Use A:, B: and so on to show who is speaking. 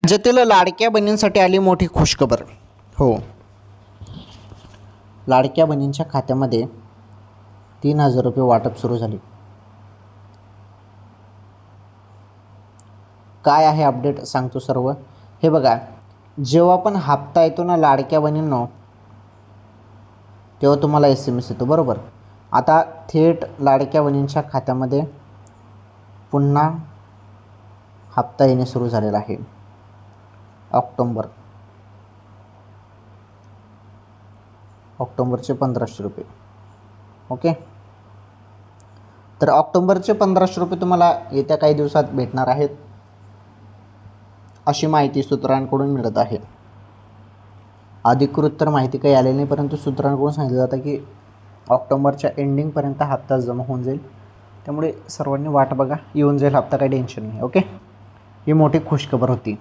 A: राज्यातील लाडक्या बहिणींसाठी आली मोठी खुशखबर. हो, लाडक्या बहिणींच्या खात्यामध्ये 3,000 रुपये वाटप सुरू झाले. काय आहे अपडेट सांगतो सर्व. हे बघा, जेव्हा पण हप्ता येतो ना लाडक्या बहिणींनो, तेव्हा तुम्हाला SMS येतो बरोबर. आता थेट लाडक्या बहिणींच्या खात्यामध्ये पुन्हा हप्ता येणे सुरू झालेला आहे. ऑक्टोबरचे 1,500 रुपये. ओके, तर ऑक्टोबरचे 1,500 रुपये तुम्हाला येत्या काही दिवसात भेटणार आहेत, अशी माहिती सूत्रांकडून मिळत आहे. अधिकृत तर माहिती काही आलेली नाही, परंतु सूत्रांकडून सांगितलं जातं की ऑक्टोबरच्या एंडिंगपर्यंत हप्ता जमा होऊन जाईल. त्यामुळे सर्वांनी वाट बघा, येऊन जाईल हप्ता, काही टेन्शन नाही. ओके, ही मोठी खुशखबर होती.